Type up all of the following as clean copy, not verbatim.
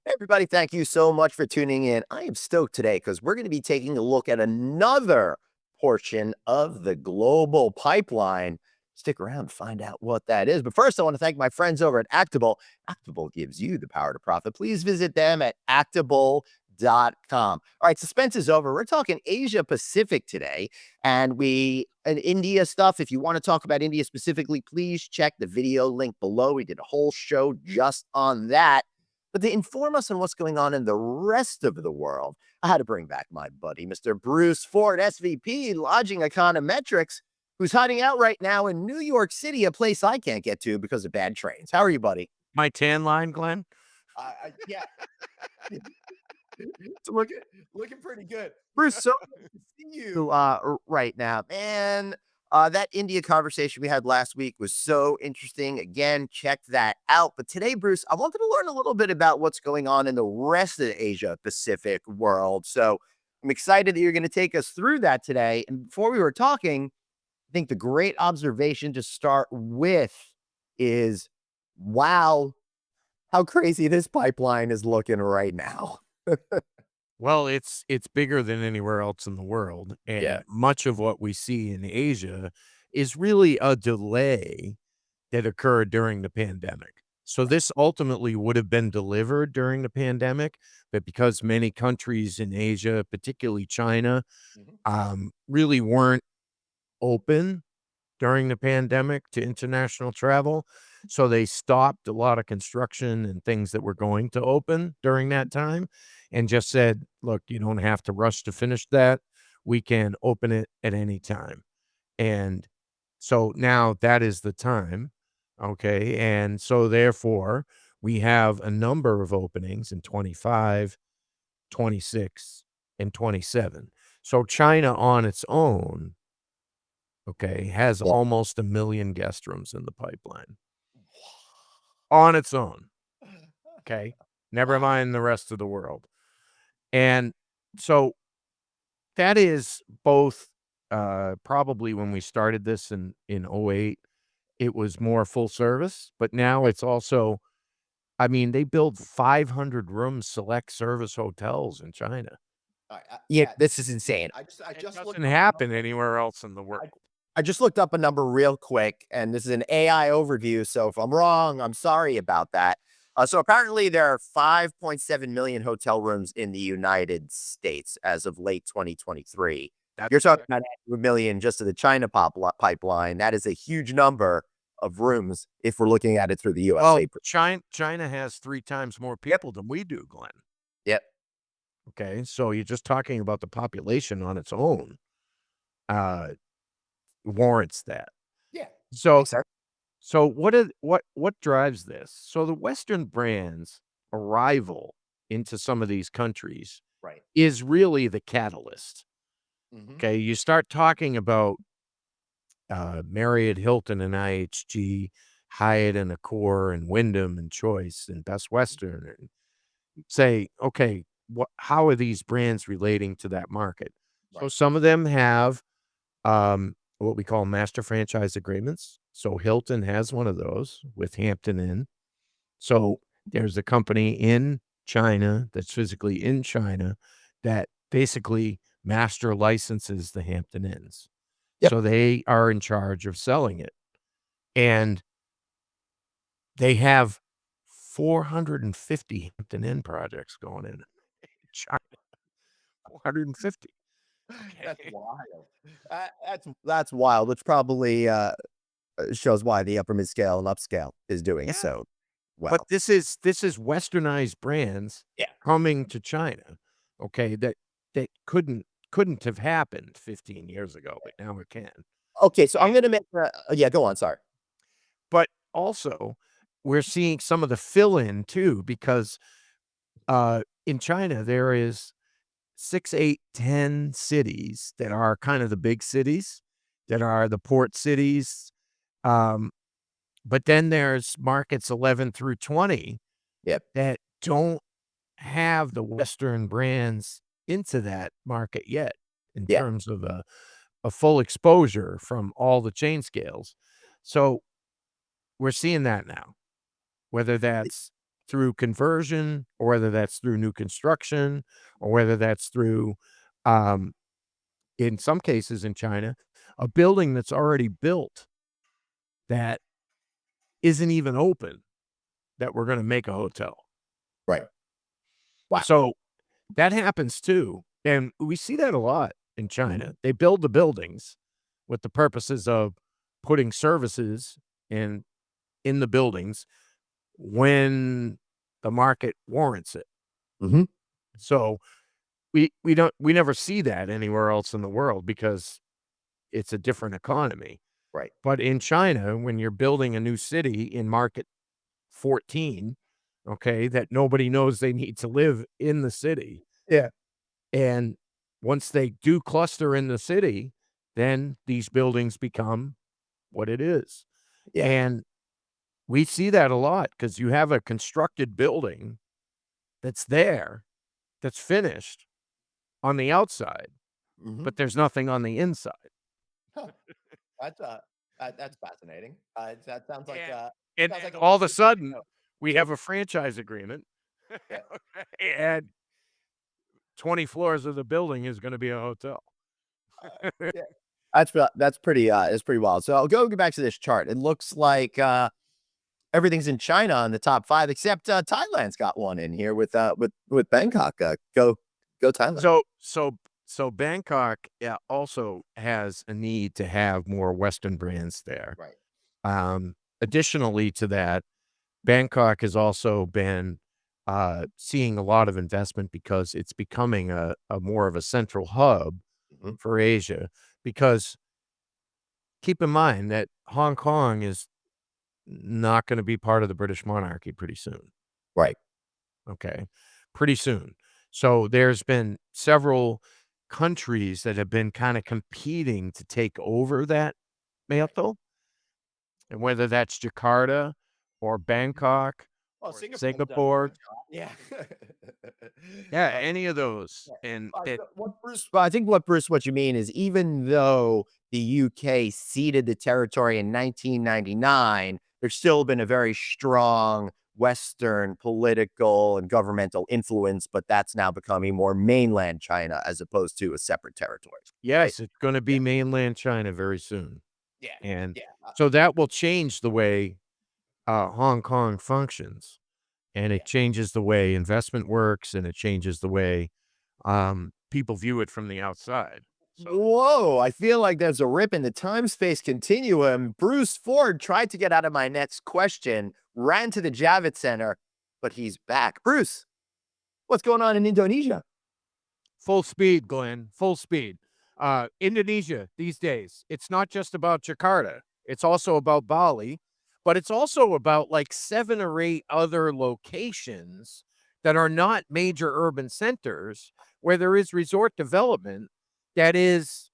Hey, everybody, thank you so much for tuning in. I am stoked today because we're going to be taking a look at another portion of the global pipeline. Stick around to find out what that is. But first, I want to thank my friends over at Actable. Actable gives you the power to profit. Please visit them at actable.com. All right, suspense is over. We're talking Asia Pacific today, and India stuff. If you want to talk about India specifically, please check the video link below. We did a whole show just on that. But to inform us on what's going on in the rest of the world, I had to bring back my buddy, Mr. Bruce Ford, SVP, Lodging Econometrics, who's hiding out right now in New York City, a place I can't get to because of bad trains. How are you, buddy? My tan line, Glenn? Yeah, it's looking pretty good. Bruce, so good to see you right now, man. That India conversation we had last week was so interesting. Again, check that out. But today, Bruce, I wanted to learn a little bit about what's going on in the rest of the Asia Pacific world. So I'm excited that you're going to take us through that today. And before we were talking, I think the great observation to start with is wow, how crazy this pipeline is looking right now. Well, it's bigger than anywhere else in the world, Yeah. and much of what we see in Asia is really a delay that occurred during the pandemic. So this ultimately would have been delivered during the pandemic, but because many countries in Asia, particularly China, Mhm. really weren't open during the pandemic to international travel, so they stopped a lot of construction and things that were going to open during that time and just said, "Look, you don't have to rush to finish that. We can open it at any time." And so now that is the time, okay? And so therefore, we have a number of openings in 25, 26, and 27. So China on its own, okay, has Yeah. almost 1,000,000 guest rooms in the pipeline on its own, okay? Never Wow. mind the rest of the world. And so that is both, probably when we started this in '08, it was more full service, but now Right. it's also I mean, they build 500 room select service hotels in China. Yeah, this is insane. I It just doesn't looked up a happen number. anywhere else in the world. I I just looked up a number real quick, and this is an AI overview. So if I'm wrong, I'm sorry about that. So apparently there are 5.7 million hotel rooms in the United States as of late 2023. You're That's talking correct. about a million just to the China pipeline. That is a huge number of rooms if we're looking at it through the Well, USA. China has 3 times more Yep. people than we do, Glenn. Yep. Okay, so you're just talking about the population on its own, uh, warrants that. Yeah. So Makes sense. so what drives this? So the Western brands' arrival into some of these countries Right. is really the catalyst. Hmm. Okay, you start talking about, Marriott, Hilton, and IHG, Hyatt and Accor, and Wyndham, and Choice, and Best Western, and say, "Okay, how are these brands relating to that market?" So Right. some of them have what we call master franchise agreements. So Hilton has one of those with Hampton Inn. So there's a company in China that's physically in China that basically master licenses the Hampton Inns. Yep. So they are in charge of selling it. And they have 450 Hampton Inn projects going in China. 450. That's Okay. wild. That's wild, which probably, shows why the upper mid-scale and upscale is doing Yeah. so But well. this is westernized brands Yeah. coming to China, okay, that couldn't have happened 15 years ago, but now it can. Okay, so I'm And gonna make yeah, go on, sorry. but also, we're seeing some of the fill-in too because, in China, there is 6, 8, 10 cities that are kind of the big cities, that are the port cities, um, but then there's markets 11 through 20 Yep. that don't have the Western brands into that market yet in Yeah. terms of a full exposure from all the chain scales. So, we're seeing that now, whether that's through conversion, or whether that's through new construction, or whether that's through, um, in some cases in China, a building that's already built that isn't even open that we're gonna make a hotel. Right. Wow. So, that happens too, and we see that a lot in China. They build the buildings with the purposes of putting services in the buildings when the market warrants it. Mhm. So, we never see that anywhere else in the world because it's a different economy. Right. But in China, when you're building a new city in market 14, okay, that nobody knows they need to live in the city, Yeah. and once they do cluster in the city, then these buildings become what it is. Yeah. And we see that a lot because you have a constructed building that's there, that's finished on the outside, Mhm. but there's nothing on the inside. Huh. That's, that's fascinating. That And sounds like a all of a place you should sudden, go. we have a franchise agreement, Yeah. okay, and 20 floors of the building is gonna be a hotel. Yeah. That's pretty wild. So I'll go back to this chart. It looks like, everything's in China on the top 5 except, Thailand's got one in here with Bangkok. Go Thailand. So Bangkok, yeah, also has a need to have more Western brands there. Right. Additionally to that, Bangkok has also been, seeing a lot of investment because it's becoming a more of a central hub Mhm. for Asia, because keep in mind that Hong Kong is not gonna be part of the British monarchy pretty soon, Right. okay? Pretty soon. So, there's been several countries that have been kinda competing to take over that Right. mantle, and whether that's Jakarta or Bangkok Well, or Singapore's done a Singapore. good job. Yeah. Yeah, Uh, any of those, yeah. and it I think what you mean is even though the UK ceded the territory in 1999, there's still been a very strong Western political and governmental influence, but that's now becoming more mainland China as opposed to a separate territory, right? yes, it's gonna Yeah. be mainland China very soon, Yeah. and Yeah. so that will change the way, Hong Kong functions, and Yeah. it changes the way investment works, and it changes the way, people view it from the outside. So Whoa, I feel like there's a rip in the time-space continuum. Bruce Ford tried to get out of my next question, ran to the Javits Center, but he's back. Bruce, what's going on in Indonesia? full speed, Glenn, full speed. Indonesia these days, it's not just about Jakarta. It's also about Bali, but it's also about like 7 or 8 other locations that are not major urban centers where there is resort development that is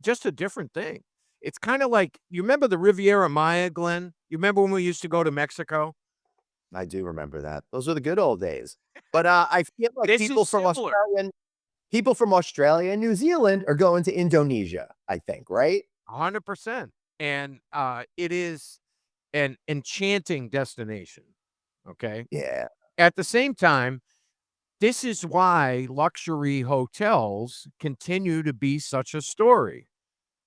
just a different thing. It's kind of like, you remember the Riviera Maya, Glenn? You remember when we used to go to Mexico? I do remember that. Those were the good old days. But I feel like This is similar. People from Australia and New Zealand are going to Indonesia, I think, right? 100%. And it is an enchanting destination. Okay. Yeah. At the same time, this is why luxury hotels continue to be such a story.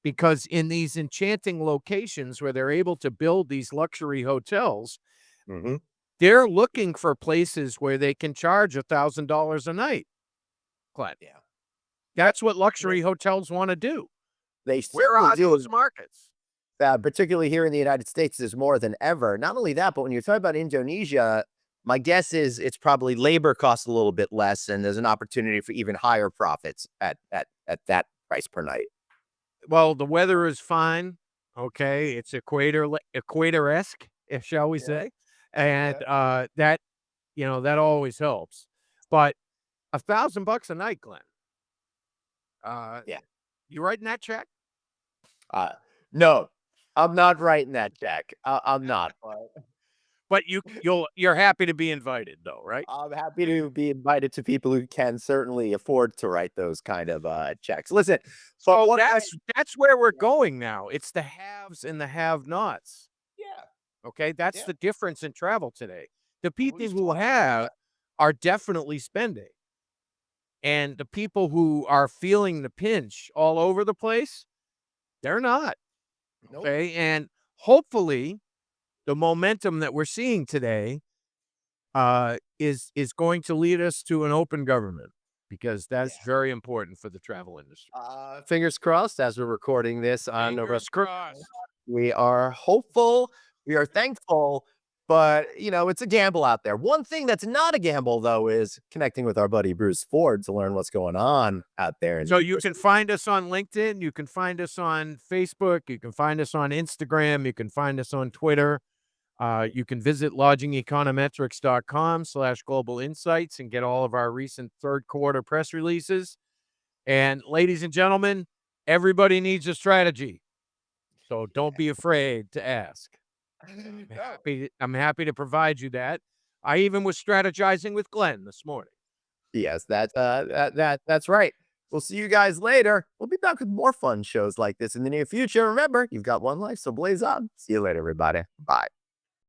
Because in these enchanting locations where they're able to build these luxury hotels, Mhm. they're looking for places where they can charge $1,000 a night, Glenn. Yeah. That's what They luxury hotels wanna do. they Where certainly are those do. markets? Particularly here in the United States, there's more than ever. Not only that, but when you're talking about Indonesia, my guess is it's probably labor costs a little bit less, and there's an opportunity for even higher profits at that price per night. Well, the weather is fine, okay? It's equator-esque, if shall we Yeah, say, and, yeah, that always helps. But $1,000 a night, Glenn, uh, yeah. you writing that check? Uh, no, I'm not writing that check. I'm not, but But you're happy to be invited though, right? I'm happy to be invited to people who can certainly afford to write those kind of checks. Listen, but So what I that's where we're going now. It's the haves and the have-nots, yeah, okay? That's yeah, the difference in travel today. the people who have are definitely spending. And the people who are feeling the pinch all over the place, they're not. Nope. Okay. And hopefully the momentum that we're seeing today is going to lead us to an open government because that's very important for the travel industry. Fingers crossed as we're recording this on November. Fingers crossed. We are hopeful, we are thankful, but it's a gamble out there. One thing that's not a gamble though is connecting with our buddy Bruce Ford to learn what's going on out there. So you can find us on LinkedIn, you can find us on Facebook, you can find us on Instagram, you can find us on Twitter. You can visit lodgingeconometrics.com/global insights and get all of our recent third quarter press releases. And ladies and gentlemen, everybody needs a strategy. So don't be afraid to ask. I'm happy to provide you that. I even was strategizing with Glenn this morning. Yes, that's right. We'll see you guys later. We'll be back with more fun shows like this in the near future. Remember, you've got one life, so blaze on. See you later, everybody. Bye.